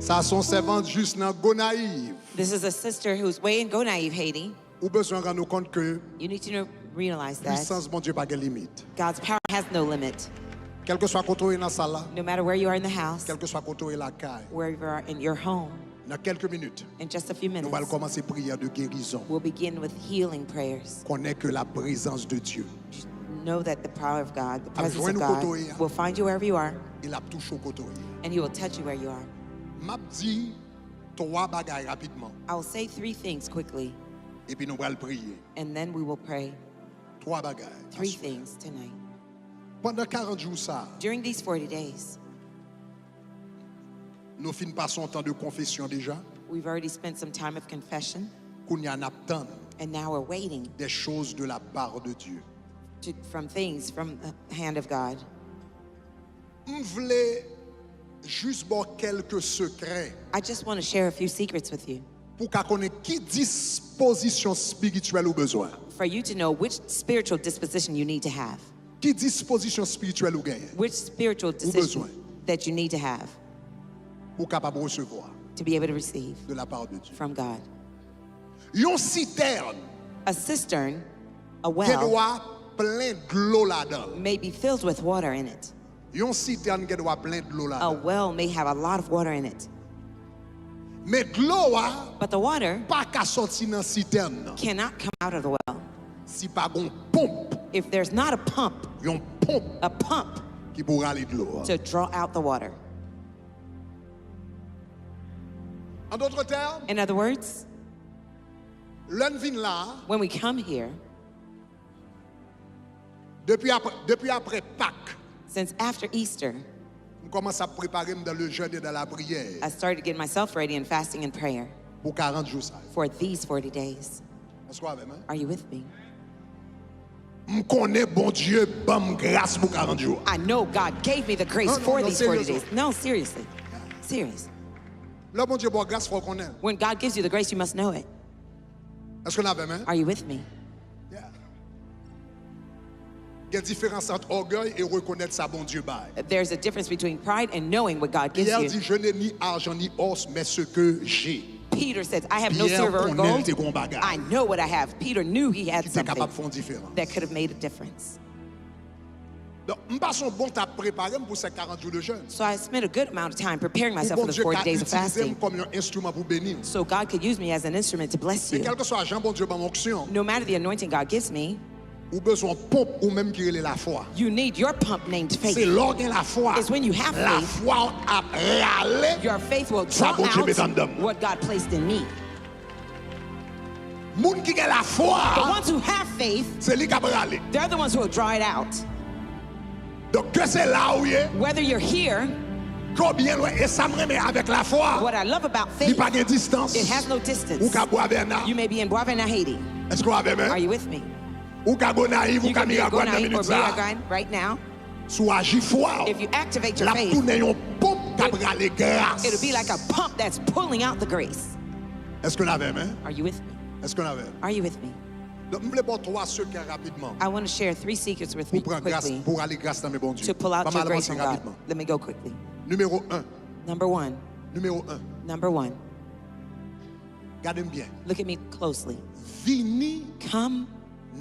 Ça son servante juste dans Gonaïve. This is a sister who's way in Gonaïve, Haiti. Ou besoin rendre compte que You need to realize that puissance mon Dieu pas de limite. God's power has no limit. Quel que soit côté dans salle là, No matter where you are in the house, quel que soit côté la caille. where you are in your home, Dans quelques minutes, in just a few nous allons minutes, commencer prière de guérison. we'll begin with healing prayers. Connais que la présence de Dieu. Know that the power of God, the presence of Rejoins-nous God, côté. will find you wherever you are, Il a touché au côté. and He will touch you where you are. M'a dit trois bagailles rapidement I will say 3 things quickly, et puis nous allons prier. and then we will pray. Trois bagailles. 3 things tonight. Pendant 40 jours ça, During these 40 days, nous finissons par son temps de confession déjà. we've already spent some time of confession, Qu'on y en attend and now we're waiting des choses de la part de Dieu. from things from the hand of God. Je voulais juste voir quelques secrets I just want to share a few secrets with you pour qu'on connaisse qui disposition spirituelle ou besoin. for you to know which spiritual disposition you need to have, Qui disposition spirituelle ou gagne which spiritual besoin. decision that you need to have pour capable recevoir to be able to receive de la part de Dieu. from God. Yon citerne A cistern, a qui well, doit plein de l'eau là-dedans. may be filled with water in it. Yon citerne qui doit plein de l'eau A là-dedans. well may have a lot of water in it, Mais de l'eau a but the water pas qu'à sortir dans citerne nan. cannot come out of the well Si pas gon pompe, if there's not a pump yon pompe qui pour aller de l'eau. to draw out the water. En d'autres termes, In other words, l'un vient là when we come here, depuis après Pâques. since after Easter, Je commence à préparer dans le jeûne et dans la prière I started getting myself ready in fasting and prayer pour 40 jours ça. for these 40 days. Est-ce qu'on avec moi? Are you with me? Je connais bon Dieu, bam grâce pour 40 jours. I know God gave me the grace No, for no, these 40 seriously. days. No, seriously. Serious. Là bon Dieu bon grâce faut qu'on ait. When God gives you the grace, you must know it. Est-ce qu'on avec moi? Are you with me? Yeah. Il y a une différence entre orgueil et reconnaître ça bon Dieu bail. There's a difference between pride and knowing what God gives Pierre you. dit je n'ai ni argent ni os mais ce que j'ai. Peter says, I have no Pierre silver or connaît gold. tes bons bagages. I know what I have. Peter knew he had Qui était something capable de faire une différence. that could have made a difference. Donc, je pas son bon t'a préparé pour ces 40 jours de jeûne. So I spent a good amount of time preparing Pour myself bon for those Dieu 40 t'a days of utilisé fasting comme un instrument pour bénir. so God could use me as an instrument to bless Mais you. quel que soit Jean bon Dieu ban onction, No matter the anointing God gives me, ou besoin pompe ou même qui relève la foi. you need your pump named C'est faith. l'orgue la foi. It's when you have La faith, foi a râlé. your faith will Ça, draw bon Dieu met en dedans. out what God placed in me. Moun qui a la The foi, ones who have faith, c'est lui qui a râlé. they're the ones who will draw it out. Donc que c'est là où il est, Whether you're here, combien loin et ça me remet avec la foi. what I love about Il n'y a faith, pas de distance. it has no Ou distance. ka boire Bernard. You may be in Boisvena, Haiti. Est-ce qu'on avait Are même? you with me? Ou ka go naïf, ou You ka can be in Miragouane dans Gonaïve minute or ça. Miragouane right now. Sous agi foi. If you activate your La faith, tourne yon pompe qui a râlé grâce. it'll be like a pump that's pulling out the grace. Est-ce qu'on avait même? Are you with me? Est-ce qu'on avait? Are you with me? Donc, je voulais voir trois secrets rapidement. I want to share 3 secrets with me Pour prendre grâce, quickly pour aller grâce dans mes bons dieux. to pull out Pas your mal grace avancer from God. rapidement. Let me go quickly. Numéro 1. Number one. Number one. Gardez bien. Look at me closely. Vini Come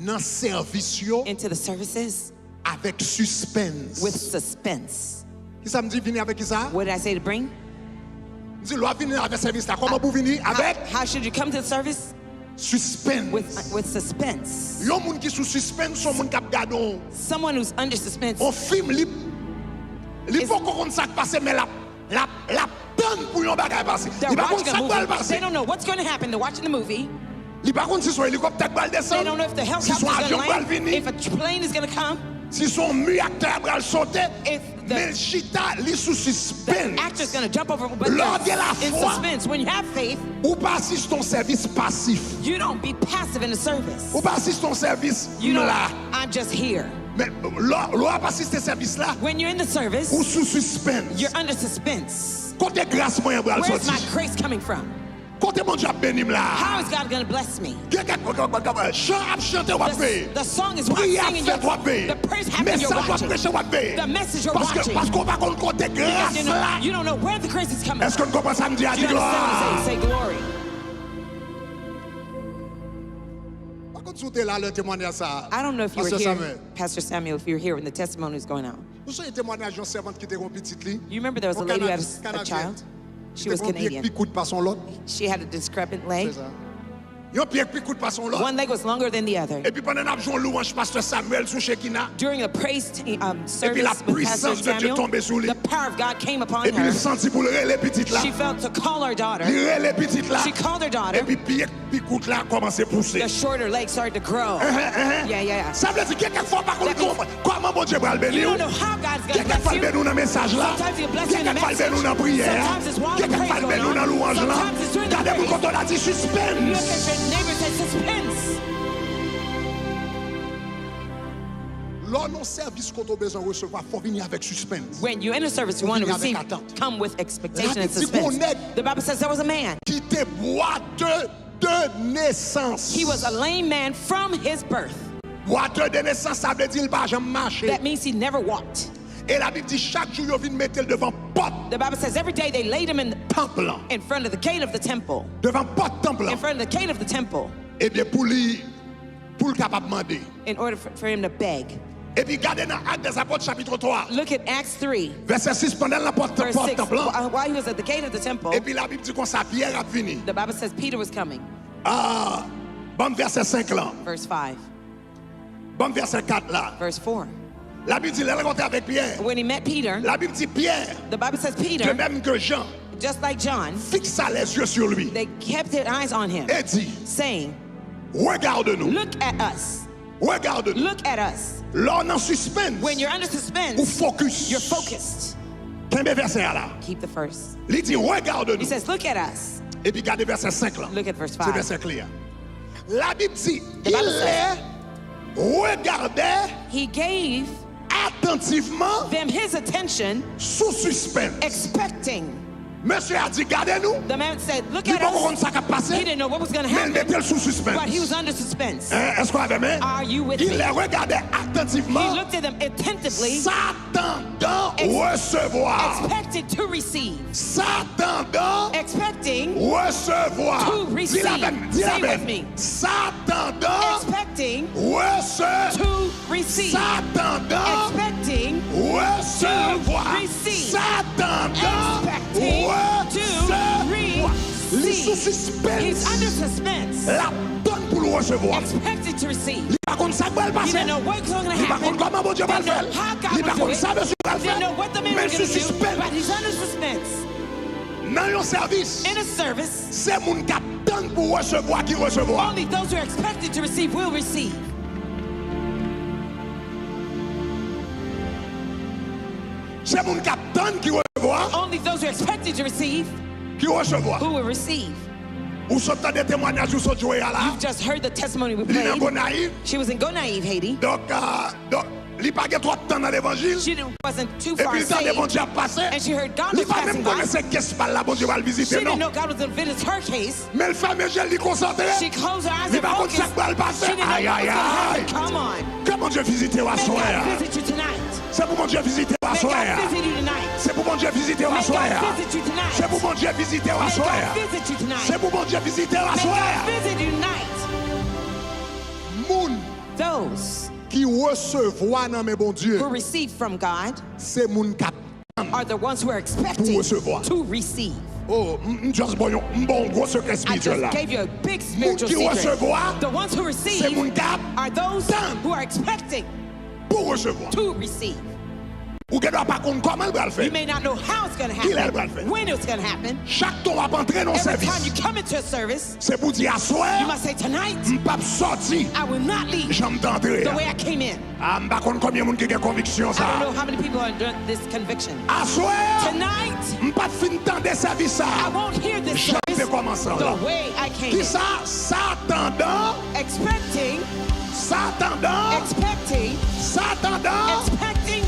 dans service yo into the services avec suspense. with suspense. Qui ça me dit venir avec qui ça? What did I say to bring? Dis l'on venir avec service là. Comment vous venir avec How should you come to the service? suspense? With suspense. Yon moun qui sous suspense, son moun k'ap gade Someone who's under suspense. on film li faut qu'on ça passe mais la donne pour yon bagay passer. They're Li pa kon watching a ça va movie. They passer. don't know what's going to happen. They're watching the movie. Li pa kon si son hélicoptère bal They descend. don't know if the Si helicopter son is avion going bal to land, venir. if a plane is going to come, Si son acteur bral sauter. if Mais the chita li sous suspense. actor is going to jump over. But Lors de la in foi. suspense, when you have faith, Ou pas assiste ton service passif. you don't be passive in the service. Ou pas assiste ton service You don't, là. I'm just here. Mais l'on pas assiste service là. When you're in the service, Ou sous suspense. you're under suspense. Côté grâce moyen bral Where's sorti. my grace coming from? Côté mon Dieu béni là. How is God going to bless me? Chant a chanté ou The song is what I'm prière singing. fait ou The praise happening, you're message ou watching. prêcher ou The message you're Parce watching. qu'on va côté grâce Because là. you don't know where the grace is coming Est-ce qu'on from. comprend ça me dit à Do you dire understand what I'm gloire? saying? Say glory. Par contre, si tu es là, le témoignage ça. I don't know if you were Pasteur here, Samuel. Pastor Samuel, if you were here when the testimony was going out. Vous savez témoignage d'une servante qui était une petite lit. You remember there was a lady who had a child? She was Canadian. Qui coûte par son lot. She had a discrepant leg. C'est ça. Yon pied qui coûte par son lot. One leg was longer than the other. Et puis pendant que nous louange pasteur Samuel sous Shekina. During the praise Et puis service la with Pastor puissance de Dieu Samuel, tombait sur lui. the power of God came upon Et puis her. il sentit pour le les petites là. She felt to call her daughter. Il les petites là. She called her daughter. Et puis pied qui coûte là commençait à pousser. The shorter leg started to grow. Yeah. Ça veut dire que quelquefois par contre comment bon Dieu va le You bénir. don't know how God's going to Quelquefois bless il you. bénit nous dans message là. Sometimes he'll bless you in a Quelquefois il message. bénit nous dans prière. Sometimes it's while the Quelquefois praise il bénit nous going dans on. louange là. Sometimes it's during the Regardez praise. quand on a dit Look suspense. at your neighbor and say suspense. Lors non service qu'on a besoin de recevoir, il faut venir avec suspense. When you enter service, you want to Venir avec receive, attente. come with expectation La and Bible dit suspense. qu'on est- The Bible says there was a man. Qui était boiteux de naissance. He was a lame man from his birth. Boiteux de naissance, ça veut dire qu'il va jamais marcher. That means he never walked. Et la Bible dit chaque jour, il vient mettre devant porte The Bible says every day they laid him temple. in front of the gate of the temple. Devant porte temple. In front of the gate of the temple. Eh bien, pour le capable demander. In order for him to beg. Et puis, regardez dans Actes des Apôtres, chapitre 3. Look at Acts 3, Verset 6, pendant la porte verse 6. temple. While he was at the gate of the temple, Et puis, la Bible dit qu'on sa Pierre a fini. the Bible says Peter was coming. Ah, bon verset 5 là. Verse 5, Bon verset 4 là. verse 4. La Bible dit, il est rencontré avec Pierre. When he met Peter, La Bible dit, Pierre, the Bible says de Peter, même que Jean, just like John, fixa les yeux sur lui. they kept their eyes on him, Et dit, saying, regarde-nous. look at us, Regarde-nous. look at us. Là, on en suspense. When you're under Ou suspense, focus. you're focused. Combien verset là? Keep the first. Il dit, He regarde-nous. says, look at us. Et puis, regardez verset 5 là. Look at verse C'est 5. verset clair. La Bible dit, The Bible il says- les regardait He gave attentivement them his attention, sous suspense. expecting. Monsieur a dit, gardez-nous. The man said, look Il at ne peut pas us. ça qui a He passé. didn't know what was going to Mais il happen, mettait sous suspense. but he was under suspense. Hein, est-ce qu'on avait mis? Are you with Il me? les regardait He attentivement, looked at them attentively, s'attendant recevoir. expected to receive. S'attendant Expecting, recevoir. To receive. Dis la même, dis la Say même. with me. S'attendant expecting recevoir. to receive. S'attendant Expecting, recevoir. To receive. S'attendant expecting to recevoir. Les sous receive. suspense. He's under suspense, La donne pour le recevoir. expected to receive. Il par contre ça va le He passer. didn't know what's going to Il par happen. contre comment bon Dieu va le Didn't faire. know how God Il par would do contre it. ça monsieur va le Didn't know faire. what the man Mais was sous going to do, suspense. but he's under suspense. Dans un service, In a service, c'est mon qui donne pour recevoir qui recevoir. only those who are expected to receive will receive. C'est mon qui donne qui recevoir Only those who are expected to receive qui recevoir. who will receive. Ou sortant des témoignages ou sortent jouer à là. You've just heard the testimony we Il est played. naïf. She was in Gonaïve, Haiti. Donc il n'y a pas trop de temps dans l'évangile. She wasn't too Et far puis le temps de bon saved. Dieu a passé. And she heard God Il was pas passing même by. connaître qu'est-ce que là bon Dieu va le She visiter didn't non. know God was going to visit her case. Mais le fameux gel il concentré. She closed her eyes Il and va contre focused. ça qui va le passer. She didn't know Aïe what was aïe going to aïe. happen. Come on. Que mon Dieu visiter à May soir. God visit you tonight. C'est pour mon Dieu visiter à May soir. God visit you tonight. C'est pour mon Dieu visiter à May soir. God visit you tonight. C'est pour mon Dieu visiter à May soir. God visit you tonight. C'est pour mon Dieu visiter à May soir. God visit you tonight. Moun Those qui recevoir dans mes bon Dieu, who receive from God c'est moun qui are the ones who are expecting recevoir. to receive. oh, just bon gros secret I spirituel là. just gave you a big Moun spiritual qui secret. recevoir, The ones who c'est receive moun qui are those Done. who are expecting pour recevoir. to receive. Ou qui doit pas comprendre comment il va le You faire. may not know how it's going to Qu'il happen, va le faire. when it's going to happen. Chaque ton va entrer dans le Every time you service. come into a service, C'est pour dire à you soir, must say, tonight, m'pas sorti, I will not leave j'aime d'entrer. the way I came in. Ah, m'pas connaître combien de monde qui a conviction I don't ça. know how many people are under this conviction. À soir, Tonight, m'pas fin temps de service ça. I won't hear this J'aime service commencer là. the way I came Qui in. ça? S'attendant, Expecting, s'attendant expecting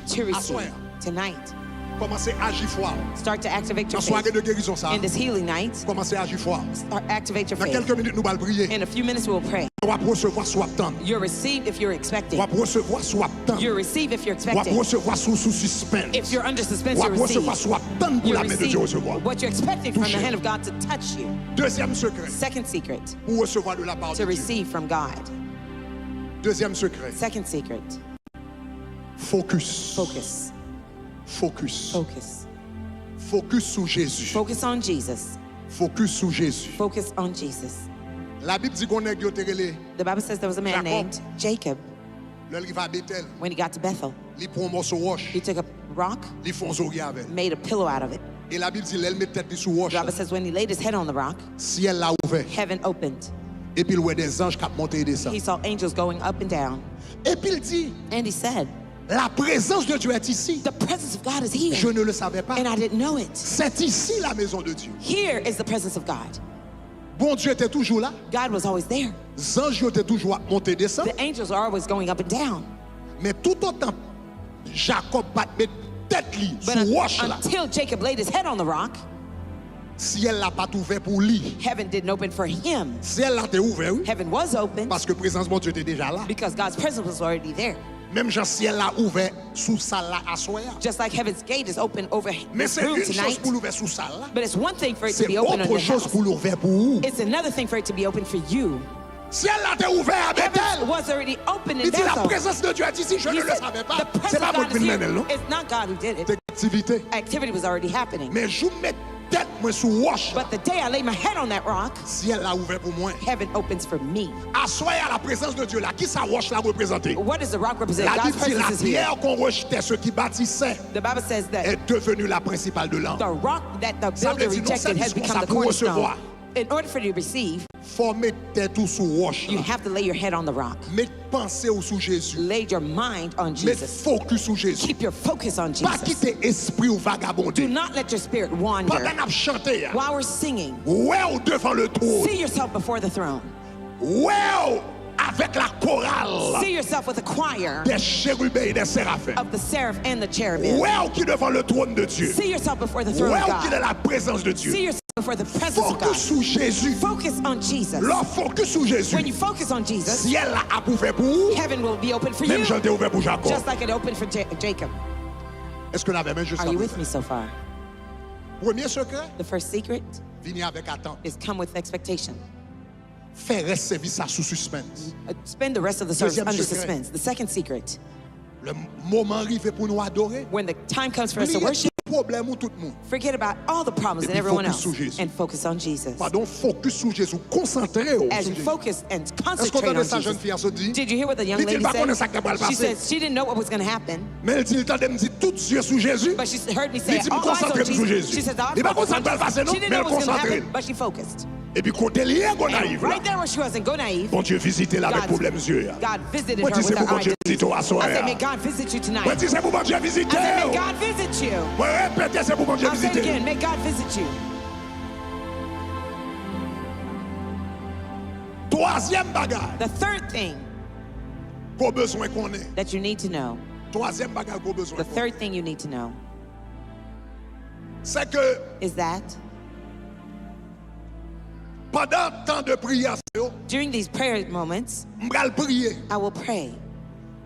to receive. swear. Tonight, Commencez à agir fort. Start to activate your Dans soirée faith. de guérison ça. In this healing night, Commencez à agir fort. activate your Dans faith. quelques minutes nous allons prier. In a few minutes, we'll pray. On va recevoir soit attendre. You'll receive if you're On expecting. va recevoir soit attendre. You'll receive if you're On va expecting. recevoir sous suspense. If you're under suspense, On you'll va receive. recevoir soit attendre pour You'll la main de Dieu receive recevoir. what you're expecting from the Toucher. hand of God to touch you. Deuxième secret Second secret, pour recevoir de la part to de Dieu. receive from God. Deuxième secret. Second secret, Focus. focus. Focus. Focus. Focus sur Jésus. Focus on Jesus. Focus sur Jésus. Focus on Jesus. La Bible dit qu'on est guilloté. The Bible says there was a man Jacob. named Jacob. L'il va à Bethel. When he got to Bethel, Il prend un morceau roche. he took a rock, Il font zori avec. made a pillow out of it. Et la Bible dit elle met tête sur roche. The Bible says when he laid his head on the rock, Ciel l'a ouvert. heaven opened. Et puis il voit des anges qui montent et descendent. He saw angels going up and down. Et puis il dit And he said, la présence de Dieu est ici. the presence of God is here. Je ne le savais pas. And I didn't know it. C'est ici la maison de Dieu. Here is the presence of God. Bon Dieu était toujours là. God was always there. Les anges étaient toujours à monter et descendre. The angels are always going up and down. Mais tout autant, Jacob bat mettre tête li But sur roche là. until Jacob laid his head on the rock, Ciel l'a pas ouvert pour lui. heaven didn't open for him. Ciel l'a été ouvert, oui. Heaven was open Parce que présence de Dieu était déjà là. because God's presence was already there. Même Jean ciel l'a ouvert sous salle là à soir. Just like heaven's gate is open over Mais this c'est room une chose tonight. pour l'ouvrir sous salle là. But it's one thing for it to C'est be open on autre your chose house. pour l'ouvrir pour vous. It's another thing for it to be open for you. Ciel l'a été ouvert à Heaven Bethel. was already open in Il dit la Bethel. présence de Dieu est ici, je He ne le said, savais pas. the C'est presence pas of votre God is here. criminel, non? It's not God who did it. C'est activité. Activity was already happening. Mais je mets tête moi sous roche. But the day I lay my head on that rock, Ciel l'a ouvert pour moi. heaven opens for me. Assoyez à la présence de Dieu là. Qui sa roche l'a représenté? What does the rock represent? La God's Bible dit la presence is here. pierre qu'on rejetait, ceux qui bâtissaient, The Bible says that est devenue la principale de l'angle. the rock that the Ça builder veut dire non rejected has seulement become ça the pour cornerstone. recevoir. In order for you to receive, Former tête ou sous roche you là. have to lay your head on the rock. Mettez pensée ou sous Jésus. Lay your mind on Mettez Jesus. focus sur Jésus. Keep your focus on Pas Jesus. quitter esprit ou Do vagabonder. not let your spirit wander. Pendant qu'on chanté, While we're singing, ouais ou devant le trône. see yourself before the throne. Ouais ou avec la chorale See yourself with a choir des chérubins et des séraphins. of the seraph and the cherubim. Ouais ou qui devant le trône de Dieu. See yourself before the throne Ouais of ou qui est God. la présence de See Dieu. yourself before the presence of Focus God. sur Jésus. Focus on Jesus. Leur focus sur Jésus. When you focus on Jesus, Ciel là a ouvert pour vous. heaven will be open for Même you, j'en ai ouvert pour Jacob. just like it opened for Jacob. Est-ce que la même juste Are you with me so far? Premier secret, The first secret venir avec attente. is come with expectation. Faire reste service à sous suspense. Spend the rest of the service Deuxième under secret. suspense. The second secret, Le moment arrivé pour nous adorer. when the time comes for us to Oubliez worship, tout problème ou tout le monde. forget about all the problems Et and puis everyone focus else sur Jésus. and focus on Jesus. Pardon, focus sur Jésus. Concentrez-vous As sur you Jésus. focus and Est-ce qu'on concentrate entend on sa jeune Jesus. fille à se dit? Did you hear what the young Il dit, lady il va connaître ça qui va said? le She passer. said she didn't know what was going to happen, Mais elle dit, il t'a me dit tout Dieu sur Jésus. but she heard me Il say, dit, me all eyes on concentrer sur Jesus. Jésus. She said, all Il va focus on concentrer le passer, Jesus. non? She didn't Mais know elle what was going to concentrée. happen, but she focused. Et puis côté lié, on And arrive là. right there where she was in Go Naive, Bon Dieu visitez là avec God- problème yeux. God visited Moi her dis with c'est pour her bon Dieu eyes. visiter au I soir. said, may God visit you Moi tonight. dis c'est pour bon Dieu I visiter. said, may God visit you. Moi répétez c'est pour bon Dieu I said visiter. again, may God visit you. Troisième bagage The third thing qu'on besoin qu'on ait. that you need to know, Troisième bagage qu'on besoin the qu'on ait. third thing you need to know C'est que is that pendant tant de prières, during these prayer moments, m'bral prier I will pray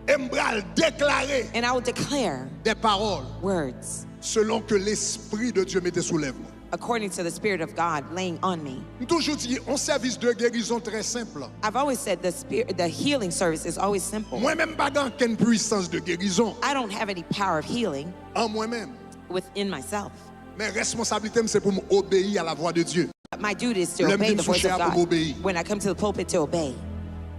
et m'bral déclarer and I will declare des paroles words selon que l'esprit de Dieu m'était soulève. according to the Spirit of God laying on me. Nous toujours dit un service de guérison très simple. I've always said the healing service is always simple. Moi-même pas qu'une puissance de guérison I don't have any power of healing en moi-même. within myself. Mais responsabilité c'est pour m'obéir à la voix de Dieu. My duty is to L'homme obey dit the voice of soucher à God. obéir. When I come to the pulpit to obey.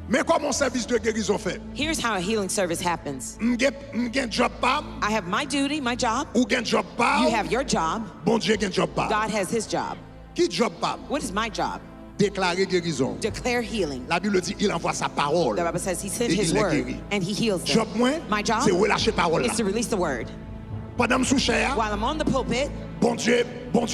Mais comment un service de guérison fait? Here's how a healing service happens. M'gen job pas, I have my duty, my job. ou gen job pas, You have your job. bon Dieu gen job pas. God has his job. Qui job pas? What is my job? Déclarer guérison. Declare healing. La Bible dit il envoie sa parole. The Bible says he sent Et his il les word guérit. and he heals them. Job moi, My job c'est relâcher parole là. is to release the word. Pendant sous chair, while I'm on the pulpit, bon Dieu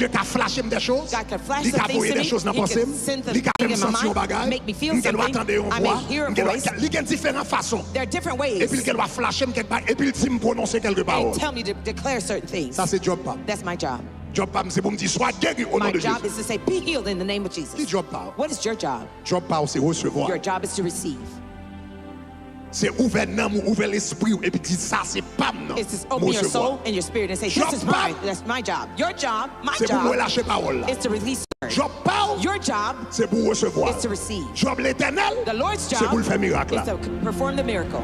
qu'a flashé des choses. God could flash Il some a things envoyé to des me. choses dans He la pensée. could send Il a something fait in my sentir mind, bagage. make me feel Il doit something. attendre une I voix. may hear a voice. Il y a différentes façons. There are different Et ways. puis il doit flasher quelque part. Et puis il dit me prononcer quelques paroles. And tell me to declare certain things. Ça c'est job pas. That's my job. Job pas c'est pour me dire sois guéri au nom My de job Jésus. is to say, be healed in the name of Qui Jesus. job pas? What is your job? Job pas c'est recevoir. Your job is to receive. C'est ouvert l'âme, ouvert l'esprit et puis dit ça c'est pas non. It's to open your soul and your spirit and say, this is mine. That's my job. Your job, my C'est pour job, lâcher parole là. is to release the word. Job pas Your job c'est pour recevoir. is to receive. Job l'éternel The Lord's c'est pour job le faire miracle is là. to perform the miracle.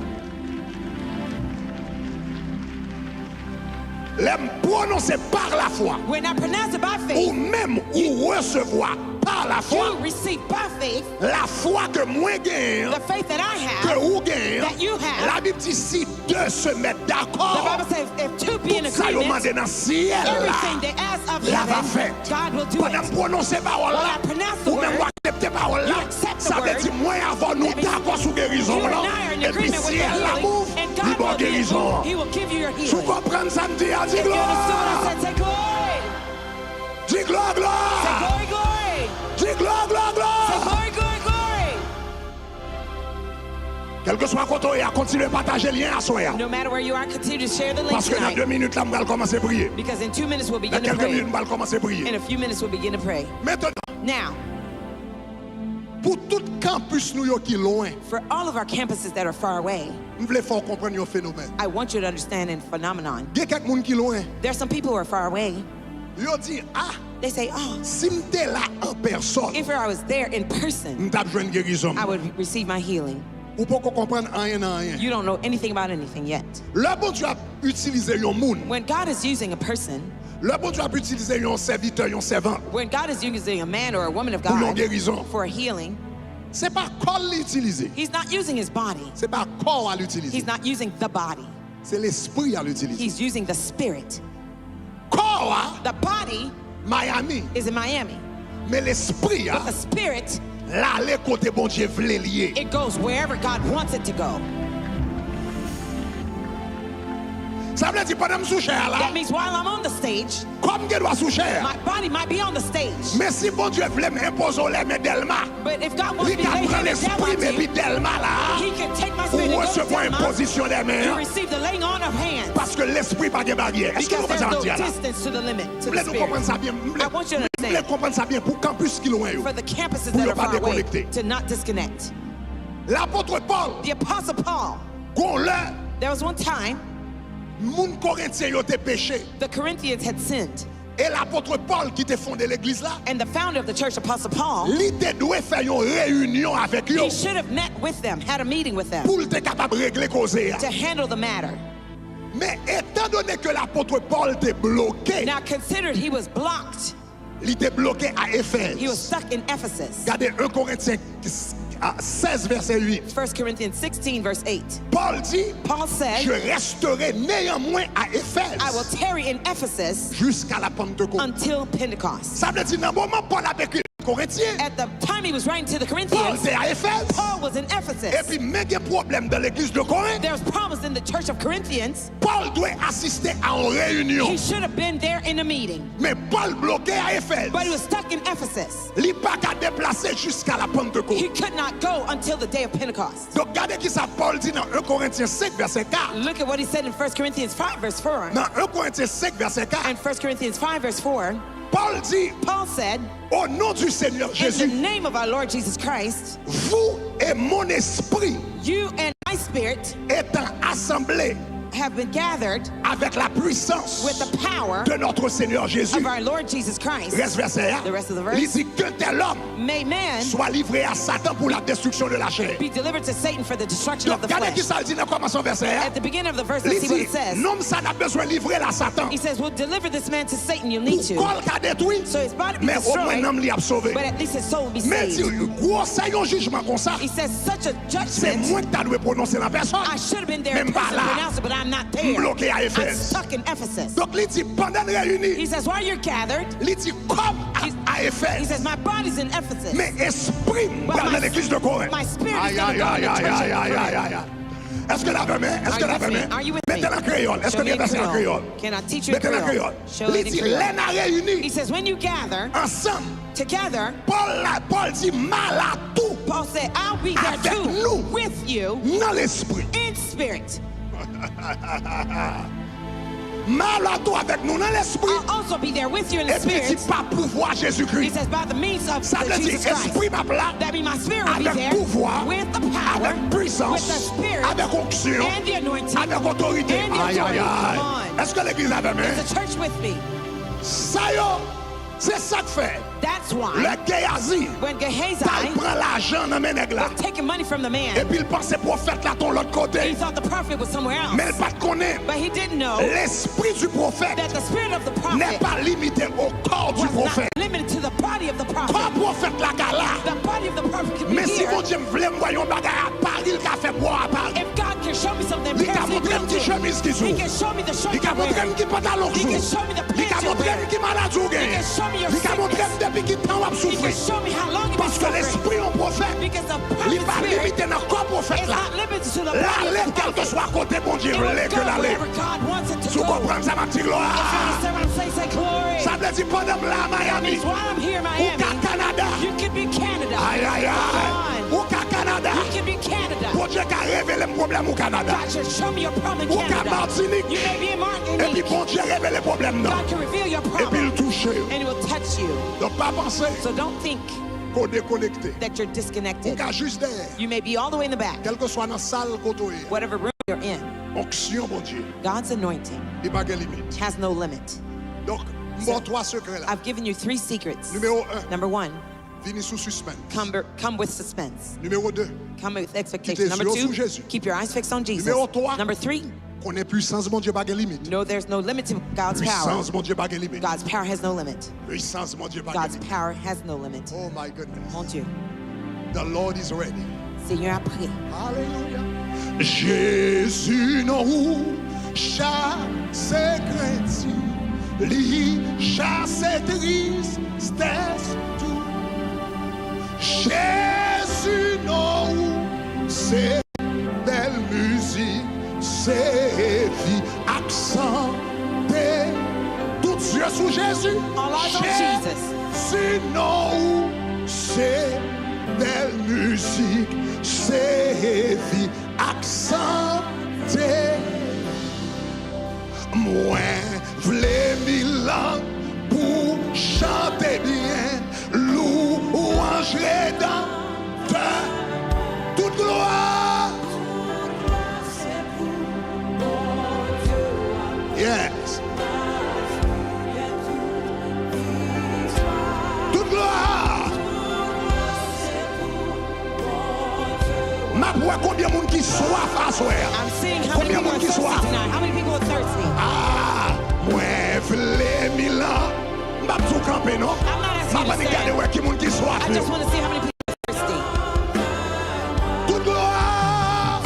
L'aime prononcer par la foi. When I pronounce it by Ou faith, même ou recevoir par la foi. you receive by faith La foi que moi gagne, the faith that I que have. vous gagnez. that you have. La Bible dit si deux se mettent The d'accord, Bible says, if two be in tout ça agreement, demandé dans le ciel everything là. they ask of La va heaven, faire. God will do Pendant it. prononcer parole When là, I pronounce the ou même word, accepter parole you là, accept the ça veut word. dire moi avant nous That means d'accord sous guérison You and là. I are in Et puis agreement with the ciel la healing, move, and il God va will be guérison. He will give you your Tu healing. comprends ça me dit, dis If you understood what I gloire. said, say glory. Dis gloire, Say gloire. glory, glory. Dis gloire, gloire, Say gloire. glory, glory, glory. Quel que soit côté, il a continué à partager le lien à soi. No matter where you are, continue to share the link Parce que dans 2 tonight. minutes là, on va commencer à prier. Because in 2 minutes we'll Dans begin to quelques pray. minutes, on va commencer à In prier. a few minutes we'll begin to pray. Maintenant, Now, pour tout campus nous qui loin, for all of our campuses that are far away, nous voulons faire comprendre un phénomène. I want you to understand a phenomenon. Il y a quelques gens qui loin. There's some people who are far away. Ils disent ah, They say, oh, si j'étais là en personne, if I was there in person, nous avons besoin de guérison. I would receive my healing. Ou pas comprendre rien dans rien. You don't know anything about anything yet. Le bon Dieu a utilisé un monde. When God is using a person, Le bon Dieu a utilisé un serviteur, un servant. when God is using a man or a woman of Pour une God guérison. for a healing, C'est pas corps l'utiliser. He's not using his body. C'est pas corps à l'utiliser. He's not using the body. C'est l'esprit à l'utiliser. He's using the spirit. Corps The body Miami, is in Miami, mais l'esprit but the spirit, là les côté bon Dieu vle lié. it goes wherever God wants it to go. Ça veut dire pendant sous chair là, That means while I'm on the stage, comme que doit sous chair. my body might be on the stage. Mais si bon Dieu voulait m'imposer les mains d'Elma, But if God wants il me to lay prend hands down l'esprit on mais puis you, d'Elma là, He can take my spirit ou and go recevoir une down position des to mains. receive the laying on of hands. Parce que l'esprit pas de barrière. Est-ce que vous Because comprenez there's ça no là? distance to the limit, to Vous the voulez nous comprendre spirit. ça bien? Vous I want you to voulez understand. comprendre ça bien pour campus qui loin yo. For the campuses Pour that ne are pas far away, déconnecter. to not disconnect. L'apôtre Paul, The Apostle Paul, qu'on l'a, there was one time moun Corinthien yo te péché. the Corinthians had sinned, Et l'apôtre Paul qui te fondé l'église là, and the founder of the church, Apostle Paul, il te doit faire une réunion avec eux he should have met with them, had a meeting with them pour te capable de régler causer. to handle the matter. Mais étant donné que l'apôtre Paul te bloqué, Now considered he was blocked. il te bloqué à Éphèse. He was stuck in Ephesus. Regardez 1 Corinthiens 16 verset 8. 1 Corinthians 16 verse 8. Paul dit, Paul said, je resterai néanmoins à Éphèse I will tarry in Ephesus jusqu'à la Pentecôte. until Pentecost. Ça veut dire, dans le moment Paul a écrit aux Corinthiens, At the time he was writing to the Paul Corinthians, était à Éphèse. Paul was in Et Ephesus. puis, même des problèmes dans l'église de Corinthe, There was problems in the church of Corinthians. Paul doit assister à une réunion. He should have been there in a meeting, Mais Paul bloqué à Éphèse. but he was stuck in Ephesus. Il n'a pas qu'à déplacer jusqu'à la Pentecôte. He could not go until the day of Pentecost. Donc, regardez qui ça Paul dit dans 1 Corinthiens 5, verset 4. Look at what he said in 1 Corinthians 5 verse 4. Dans 1 Corinthiens 5, verset 4, And 1 Corinthians 5 verse 4, Paul dit, Paul said, au nom du Seigneur in the Jésus, name of our Lord Jesus Christ, vous et mon esprit you and my spirit étant assemblés have been gathered avec la puissance with the power de notre Seigneur Jésus. of our Lord Jesus Christ. Reste verset 1. The rest of the verse. Il dit que tel homme May man soit livré à Satan pour la destruction de la chair. be delivered to Satan for the destruction Donc, of the regardez qui flesh. ça dit dans le commencement verset 1. At the beginning of the verse, Il let's see what dit, it says. non, ça n'a besoin de livrer à Satan. He says, we'll deliver this man to Satan, you'll need Pour to. corps qu'a détruit, So his body be mais au moins destroyed, l'homme l'y a sauvé. but at least his soul will be Mais si saved. gros c'est un jugement comme ça, He says, such a c'est judgment, moi qui t'as dû prononcer la personne. I should have been there in Même pas person là. to pronounce it, but I'm not there. Bloqué à I'm Éphèse. stuck in Ephesus. Donc il dit pendant les réunis, He says, while you're gathered, il dit comme à he Éphèse. says, my body's in Ephesus. Mais esprit But dans l'église de Corinthe. my spirit is Aïe, going to aïe, go in aïe, the aïe, church aïe, of aïe, aïe, Corinth. aïe. Est-ce que la main? Est-ce que la main? Are you with me? Mettez la créole. Est-ce que Show me bien in passé en créole? Can I teach you in Mettez la créole. Creole? Show it Il in dit, Creole. les n'a He réunis says, when you gather ensemble. together, Paul dit, mal à tout Paul said, I'll be there avec too, nous with you dans l'esprit. in spirit. Mal à tout avec nous dans l'esprit. I'll also be there with you in the Et puis il dit, spirit. pas pouvoir He Jésus-Christ. says, by the means of Ça veut dire, Jesus Christ. esprit m'a là. That means my spirit will be Avec there pouvoir, with the power, avec puissance, with the spirit, avec onction, and the anointing, avec autorité. and the Aïe, aïe, authority. aïe. Come on. Est-ce que l'église avait main? Is the church with me? Ça yo, c'est ça que fait. That's why Le Géasi, when Gehazi il prend l'argent dans mes nègres là. was taking money from the Et man, puis il pensait prophète là ton l'autre he côté. thought the prophet was somewhere else. Mais il pas connaît. But he didn't know L'esprit du prophète that the spirit of the n'est prophet pas limité au corps du was not prophète. limited to the body of the prophet. Pas prophète la gala. The body of the prophet could be Mais si here. mon Dieu me voulait me voir un bagage à Paris, il a fait boire à Paris. If God can show me something, Il a Paris, montré un petit chemise qui he joue. can show me the shirt Il a you montré wear. un petit pantalon qui He can joue. show me the Il a pants you montré wear. un petit malade ou He gain. can show me your Il a montré sickness. depuis qui temps à He souffrir. can show me how long you've been Parce que suffering. l'esprit en prophète, Because the il n'est prophet pas spirit limité dans le corps prophète is là. not limited to the Là, body of the quel que prophet. soit côté, bon Dieu, It will voulait go que l'aller. wherever God wants it to Si vous go. comprenez ça, ma petite If you gloire. understand what I'm saying, say glory. Ça veut dire pendant là, That Miami. means while I'm here in Ou Miami, qu'à Canada. you could be Canada. Aïe, aïe, aïe. Come Ou qu'à Canada. on. You could be Canada. Bon Dieu, qui a révélé le problème au Canada. God should show me your problem in Ou qu'à Canada. Martinique. You may be in Et puis Martinique. bon Dieu, révélé le problème. Non. God can reveal your Et puis problem il touche. and it will touch you. Donc pas penser So don't think qu'on est déconnecté. that you're Ou disconnected. qu'à juste derrière. You may be all the way in the back, Quel que soit dans la salle côté. whatever room you're in. Onction, bon Dieu. God's anointing Il n'y a pas de limite. has no limit. Donc, bon, trois secrets là. I've given you 3 secrets. Numéro 1, Number 1, venez sous suspense. come with suspense. Numéro 2, Come with Tes expectation. Number yeux 2, sur Jésus. keep your eyes fixed on Jesus. Numéro 3, Number 3, connais puissance, mon Dieu, pas de limite. know there's no limit to God's power. Puissance, mon Dieu, pas de limite. God's power has no limit. Puissance, mon Dieu, pas de God's limite. power has no limit. Oh my goodness. Mon Dieu, The Lord is ready. Seigneur a pris. Alléluia. Jésus nous chasse chrétien, lui chasse tristesse tout. Jésus nous c'est belle musique, c'est vie, accent, tout yeux sous Jésus. All eyes on Jesus. Sinon, c'est belle musique, c'est vie, accenté. Moi, v'lais mille ans pour chanter bien, louange rédempteur, toute gloire. Yes. Toute gloire. Ma voix, combien de monde qui soif à soir? I'm seeing how many Combien de people are monde qui thirsty soif? tonight. How many people are thirsty? Ah, moi, v'lais mille ans. M'a tout campé, non? I'm not asking M'a you pas to regarder stand. ouais, qui monde qui soif. I just want to see how many people are thirsty. Toute gloire.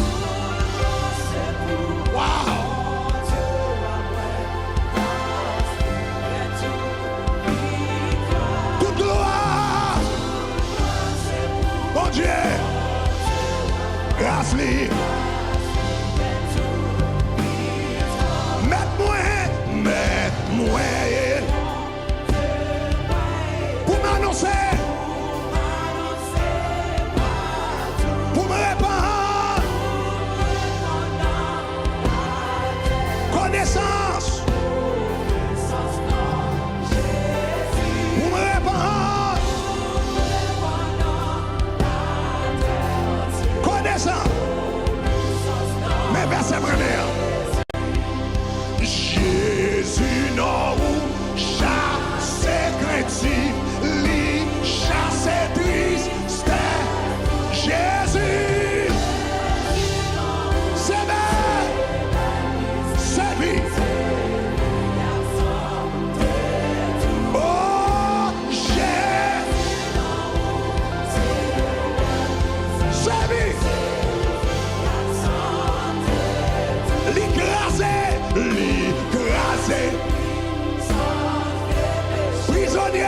Wow. Toute gloire. Bon Dieu. Grâce lui. Mets-moi. Pour m'annoncer. Pour me répandre. Connaissance. Pour me répandre. Connaissance. Mais versets premiers. Jésus nous chasse chrétien, lui chasse triste. Jésus, c'est belle, c'est vie. Oh, Jésus, c'est vie. L'écraser, prisonnier,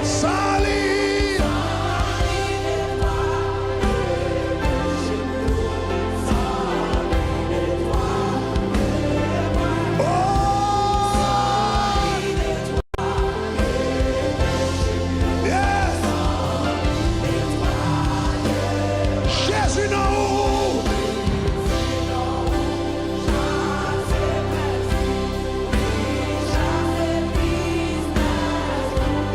sans lit,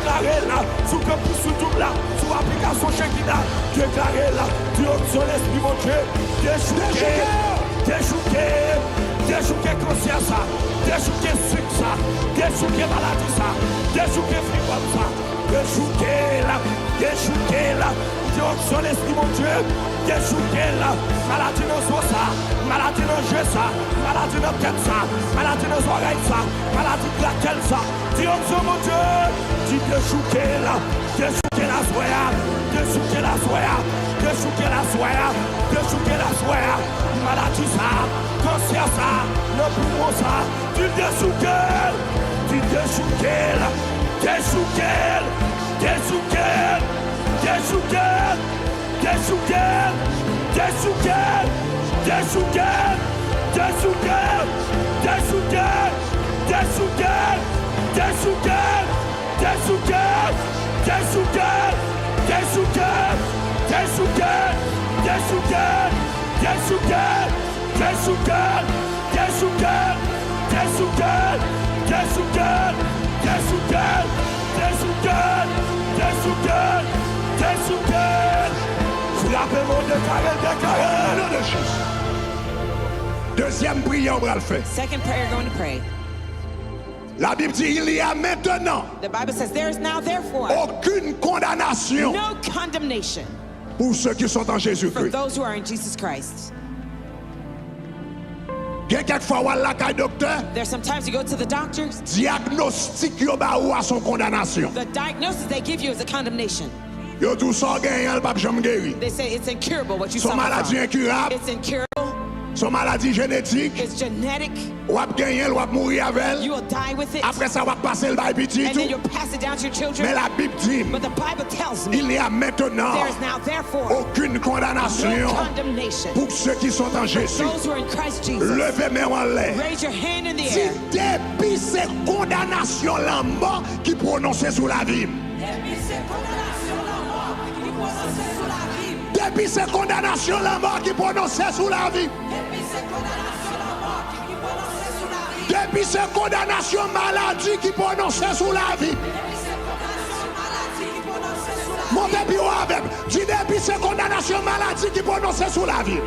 déclaré là, sous campus sous tout là, sous application Shekina, déclaré là, direction l'esprit mon Dieu, déchouquer conscience, déchouquer sucre, déchouquer maladie, déchouquer fripon, déchouquer là, direction l'esprit mon Dieu, déchouquer là, maladie dans soi ça, maladie dans jeu ça, maladie dans tête ça, maladie dans oreille ça, maladie de laquelle ça, direction mon Dieu, dis déchouquer là, déchouquer la soya, déchouquer la soya, déchouquer la soya, déchouquer la soya, maladie ça, conscience ça, le poumon ça, dis déchouquer, là, déchouquer, Deuxième prière, on va le faire. Second prayer, going to pray. La Bible dit il y a maintenant The Bible says there is now therefore aucune condamnation no condemnation pour ceux qui sont en for Jésus-Christ. those who are in Jesus Christ. Quelquefois, on la caille docteur, There's sometimes you go to the doctors, diagnostic yo ba ou à son condamnation. the diagnosis they give you is a condemnation. Yo tout ça gagne, le pape jamais guéri. They say it's incurable what you Son suffer maladie from. incurable, It's incurable, son maladie génétique, it's genetic, ou ap gagner, ou ap mourir avec you elle. will die with it, Après ça, on va passer le bail petit and then tout. you'll pass it down to your children. Mais la Bible dit, But the Bible tells me il y a maintenant there is now therefore aucune no condamnation condemnation pour ceux qui sont en Jésus. those who are in Christ Jesus. Levez main en l'air. Raise your hand in the Si air. depuis ces condamnations la mort qui prononcée sous la vie. Depuis ces condamnations la mort qui prononcée sous la vie. Depuis ces condamnations maladie qui prononcée sous la vie. Montez plus haut avec. Dis depuis ces condamnations maladie qui prononcée sous la vie.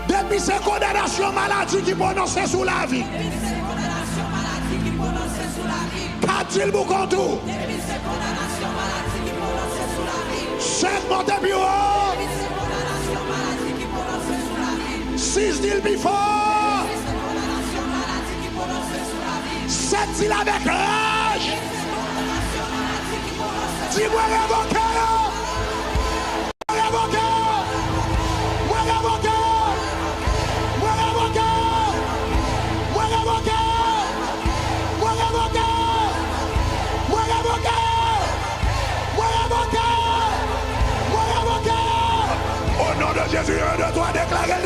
Depuis ces condamnations maladie qui prononcée sous la vie. Qu'a-t-il vous contour? 5 montez plus haut. 6 dit plus fort. 7 dit avec rage. Dis-moi révoqué. Révoqué. Moi révoqué. Moi révoqué. Moi révoqué. Moi révoqué. Moi révoqué. Moi révoqué. Moi révoqué. Au nom de Jésus, 1, 2, 3, déclarez.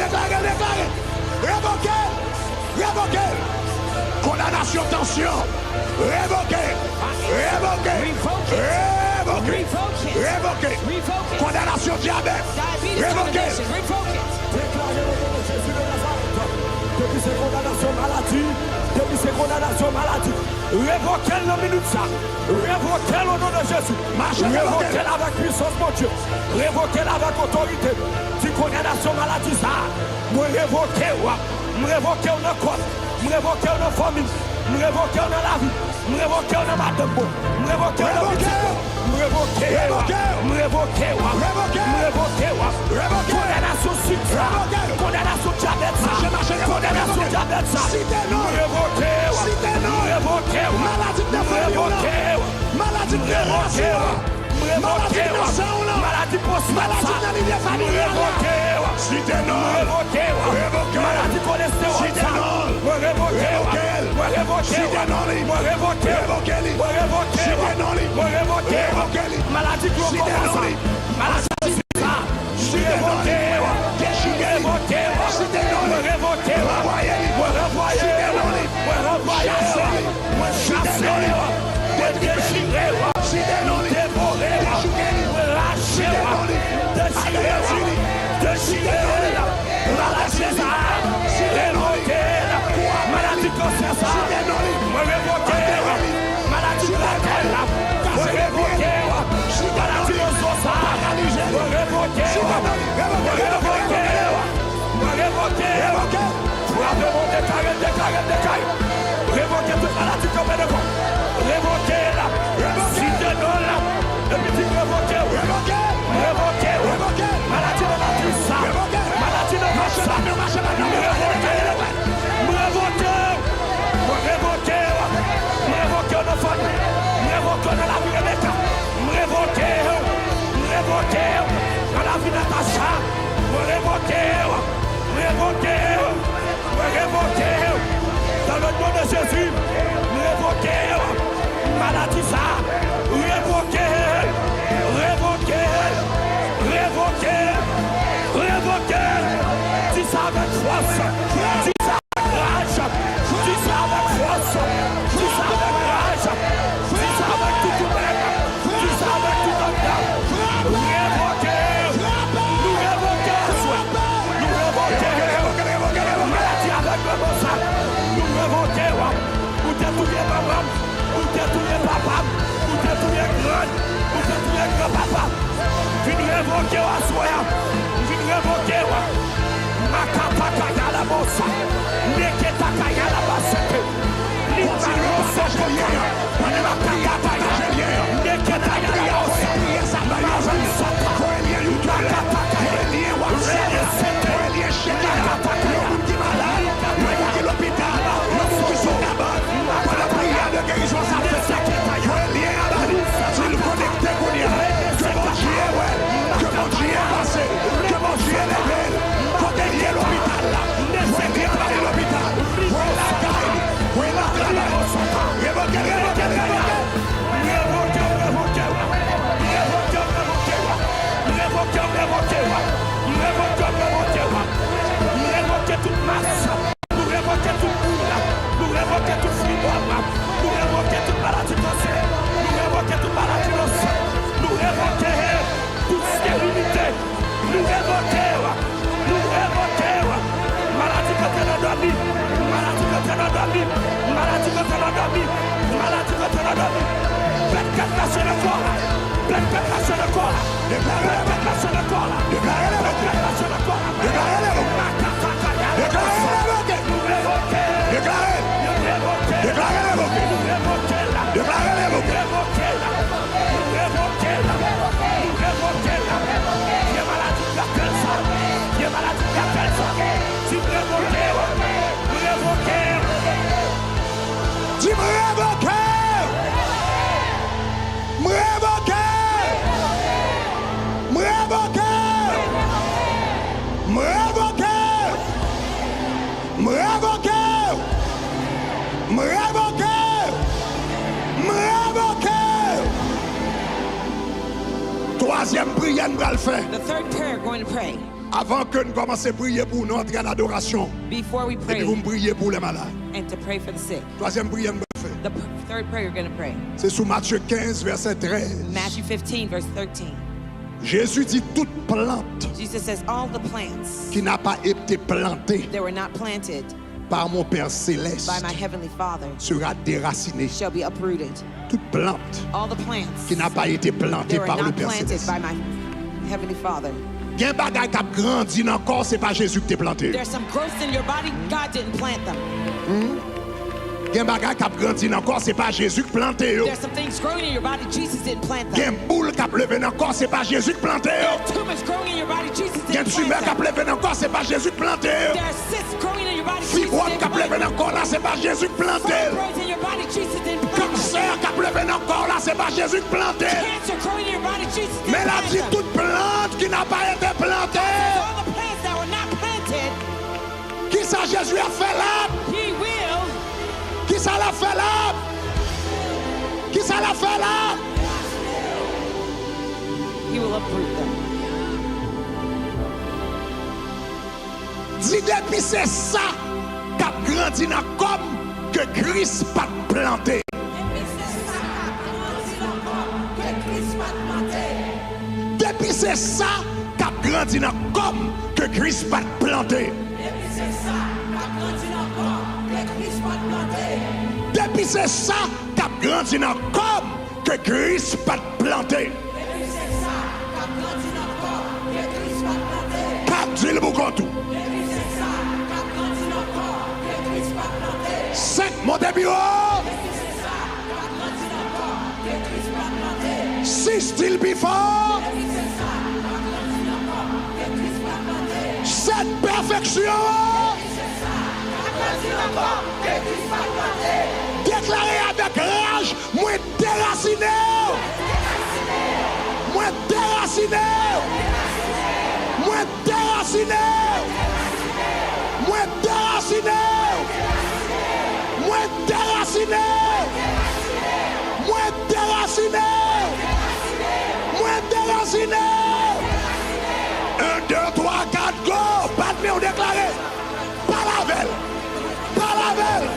Révoqué. Révoqué. Condamnation, tension. Révoqué. Révoqué. Révoqué. Révoqué. Condamnation, diabète. Diabetes Révoqué. condemnation. Revoke it. Déclaré au nom de Jésus de Nazareth. Depuis ces condamnations maladie, depuis ces condamnations maladie, révoquez le minute ça. Révoquez au nom de Jésus. Révoquez avec puissance, mon Dieu. Révoquez avec autorité. Si condamnation maladie ça, moi révoquez, moi révoquez dans le corps, moi révoquez dans la famille, moi révoquez dans la vie, moi révoquez dans ma demande, moi révoquez dans la vie. Révoquez, condamnation sucre, condamnation diabète, condamnation diabète, maladie post-maladie, maladie cholestérol, maladie glucose, maladie maladie Révoquez toute maladie comme elle est. Révoquez-la. Si de nous là, le petit révoquez. Maladie de la puissance. Maladie de la puissance. Révoquez nos familles. Révoquez dans la vie de l'État. Révoquez dans la vie de Natacha. Révoquez dans le nom de Jésus. Révoquez maladie ça. Révoquez. Dis ça avec force. Dis ça avec rage. Dis ça avec force. Dis ça avec rage. Dis ça avec tout ton être. Dis ça avec tout ton âme. Révoquez. Nous révoquons. Maladie avec le bon sang. Nous révoquons. Ou t'es tout bien maman. Ou t'es tout bien papa. Ou t'es tout bien grand. Ou t'es tout bien grand-papa. Viens révoquer à soi. Viens révoquer. Makapakaya la bossa. Neketakaya la basete. Libarosa jelier. Makapakaya jelier. Neketaya la bossa. Marazata. Makapakaya jelier. Makapakaya toute masse, nous révoquons tout boule, nous révoquons tout fibrome, nous révoquons toute maladie de cancer, nous révoquons toute maladie de sang, nous révoquons toute stérilité, nous révoquons, maladie que tu as dormi, maladie que tu as dormi, maladie que tu as dormi, maladie que tu as dormi, pleine casse le corps, pleine casse le corps, pleine casse le corps, pleine casse le corps, Troisième prière, nous allons faire. The third prayer we're going to pray. Avant que nous commencions à prier pour nous entrer en adoration. Before we Et pray. puis vous priez pour les malades. And to pray for the sick. Troisième prière, nous allons faire. The third prayer we're going to pray. C'est sous Matthieu 15, verset 13. Matthew 15, verse 13. Jésus dit toute plante Jesus says all the plants qui n'a pas été plantée that were not planted par mon Père céleste by my heavenly Father sera déracinée. shall be uprooted. Toute plante All the plants qui n'a pas été plantée that were par le not Père planted céleste. by my heavenly Father. Il y a un bagage qui a grandi dans le corps, c'est pas Jésus qui t'a planté. There's some growth in your body, God didn't plant them. Il y a un bagage qui a grandi dans le corps, c'est pas Jésus qui planté. There's some things growing in your body, Jesus didn't plant Il y a them. une boule qui a levé dans le corps, c'est pas Jésus qui planté. There's tumors growing in your body, Jesus Il y a une didn't tumeur plant qui a them. levé dans le corps, c'est pas Jésus qui planté. There's cysts growing in your body, Jesus Fibrome didn't qui a levé plant dans le corps, là, c'est pas Jésus qui planté. Fibroids in your body, Jesus didn't plant them. Cancer qui a levé dans le corps, là, c'est pas Jésus qui planté. Cancer growing in your body, Jesus didn't Mais là, plant dit them. toute plante qui n'a pas été plantée. All the plants that were not planted, Qui ça Jésus a fait là? He will. Qui ça l'a fait là? Qui ça l'a fait là? He will uproot them. Dis depuis c'est ça qu'a grandi dans comme que Christ pas planté. Depuis c'est ça qu'a grandi dans comme que Christ pas planté. Depuis c'est ça qu'a grandi dans comme que Christ pas planté. Dis-le pour tout. 5, montez bureau. 6, still before. 7, perfection. Déclarez avec rage, moi déraciné. Moi déraciné. Moi déraciné. Moi déraciné. Moi déraciné. Moi déraciné. Moi déraciné. 1, 2, 3, 4, go. Pas de mieux déclaré. Pas la belle. Pas la belle.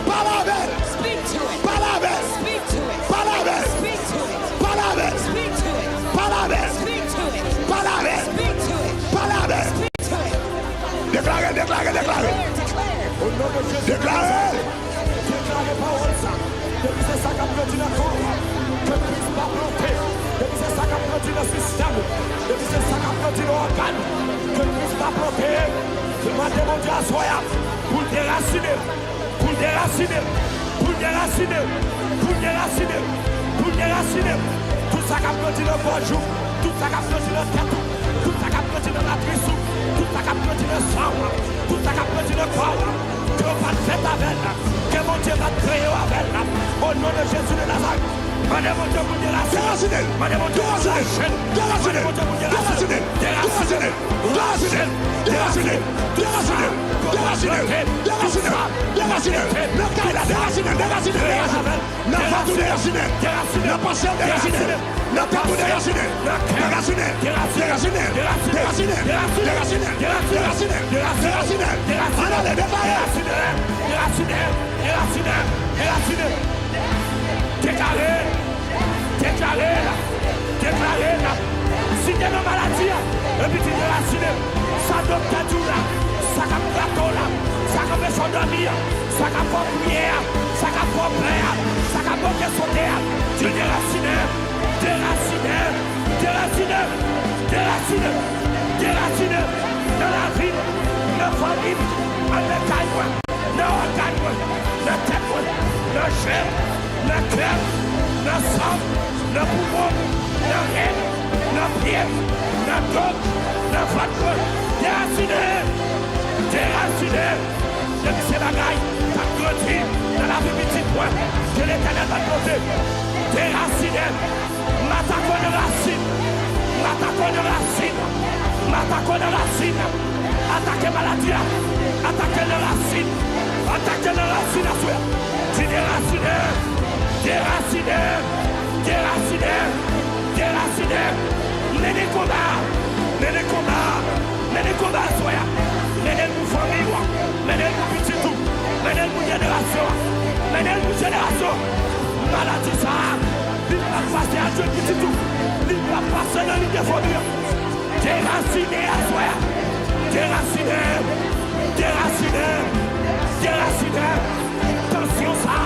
Pas la belle. Speak to it. Pas la belle. Speak to it. Pas la belle. Speak to it. Pas la belle. Speak to it. Pas la belle. Speak to it. Pas la belle. Speak to it. Pas la belle. Speak to it. Déclarez, déclarez, déclarez. Declare. Au nom de Jésus. Déclarez. Déclarez parole ça. Depuis c'est ça qu'a produit le corps. Que puisse pas planter. Depuis c'est ça qu'a produit le système. Depuis c'est ça qu'a produit l'organe. Que puisse pas planter. Je m'en demande à soi pour le déraciner. Pour le déraciner. Pour le déraciner. Pour le déraciner. Pour le déraciner. Tout ça qu'a produit le bonjour. Tout ça qu'a produit le tête. Tout ça qu'a produit le matrice. Tout ça qu'a produit le sang. Tout ça qu'a produit le corps. Que va te faire avec elle. Que mon Dieu va te créer avec elle. Au nom de Jésus de Nazareth. Madame mon Dieu pour déraciner. Déraciné. Madame mon Dieu pour Déraciné. Déraciné. Déraciné. Déraciné. Déraciné. Déraciné. Déraciné. Déraciné. Déraciné. Déraciné. Le cas là, déraciné. Déraciné. Déraciné. Le fatou déraciné. Le patient déraciné. Le tabou déraciné. Déraciné. Déraciné. Déraciné. Déraciné. Déraciné. Déraciné. Allez, déclarez. Déclarez, déclarez, déclarez, si tu as une maladie, et puis tu es déraciné, ça docteur tout là, ça cap plateau là, ça cap besoin dormir, ça cap pour prière, ça cap pour prière, ça cap pour sauter, tu es déraciné, déraciné, déraciné, déraciné, déraciné, dans la vie, dans la famille, dans le caille, dans l'organe, dans la tête, dans la chair. Le cœur, le sang, le poumon, le rein, le pied, le dos, le ventre, déraciné, déraciné. Depuis ces bagailles, tu as grandi dans la vie petite point que l'Éternel va te poser. Déraciné, m'attaquons de racine, m'attaquons de racine, m'attaquons de racine. Attaquez maladie, attaquez les racines, attaquez les racines à soi. Tu déraciné. Déraciné, déraciné, déraciné. Menez combat, menez combat, menez combat, soya. Menez nous famille, menez nous petit tout, menez nous génération, menez nous génération. Maladie ça, il va passer à Dieu petit tout, il va passer dans l'île de famille. Déraciné à soya, déraciné, déraciné, déraciné. Tension ça.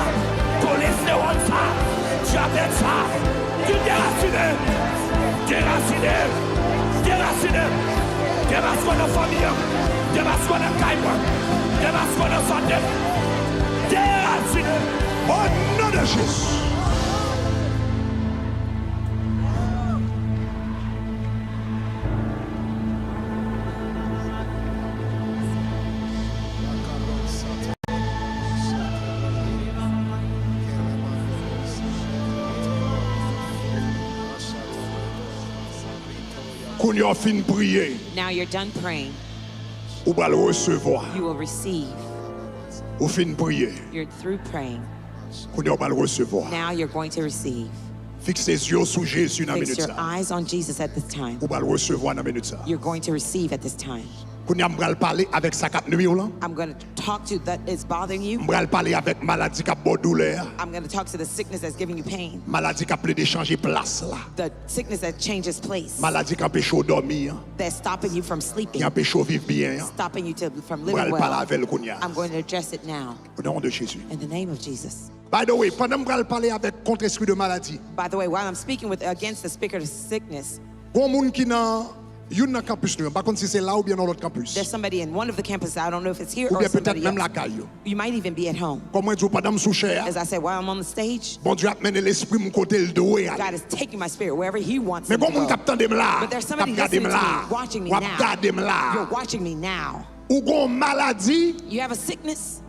Cholestérol ça, diabète ça, tu déraciné, déraciné, déraciné, déraciné de famille, déraciné de caille, déraciné de santé, déraciné, au nom de Jésus. Quand vous fin prier, Now you're done praying. vous allez recevoir. You will receive. Vous fin prier, You're through praying. quand vous allez recevoir. Now you're going to receive. Fixez les yeux sur Jésus dans la Fix minute. your eyes on Jesus at this time. Vous allez recevoir dans la minute. You're going to receive at this time. Quand vous allez parler avec sa cap numéro là, I'm going to talk to that is bothering you. vous allez parler avec maladie qui a bonne douleur, I'm going to talk to the sickness that's giving you pain. maladie qui a plein de changer place là, The sickness that changes place. maladie qui empêche de dormir, That's stopping you from qui sleeping. empêche de vivre bien. Stopping you from Vous living allez parler well. avec le Kounia. I'm going to address it now. Au nom de Jésus. In the name of Jesus. By the way, pendant que vous allez parler avec contre esprit de maladie, By the way, while I'm speaking against the spirit of sickness, il y a des gens qui ont You dans campus nous, par contre si c'est là ou bien dans l'autre campus. There's somebody in one of the campuses. I don't know if it's here Ou or bien peut-être somebody même la else. caille. You might even be at home. Comme je dis pas dans sous cher. As I said, while I'm on the stage, Bon Dieu a mené l'esprit mon côté le dos. God is taking my spirit wherever He wants Mais me comme to on go. capte de là, But there's cap somebody garder listening to là, me, watching me ou now. garder You're là. watching me now. Ou gon maladie, You have a sickness,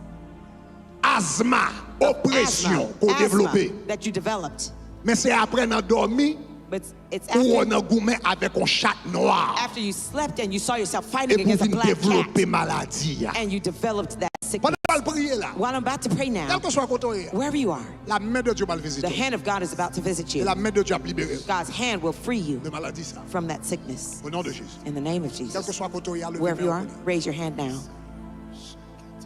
asthma, oppression qu'on asthma développé. that you developed. Mais c'est après dans dormi But it's ou on after, a goumé avec un chat noir. after you slept and you saw yourself Et fighting pour against a venir black développer cat, maladie. and you developed that sickness. Pendant que je prier là, While I'm about to pray quel now, que soit côté, wherever you are, la main de Dieu va le the visiter. hand of God is about to visit Et you. la main de Dieu va libérer God's hand will free you de maladie ça. from that sickness. Au nom de Jésus. In the name of Quel que Jesus. soit côté, il y a le Wherever you are, raise your hand now.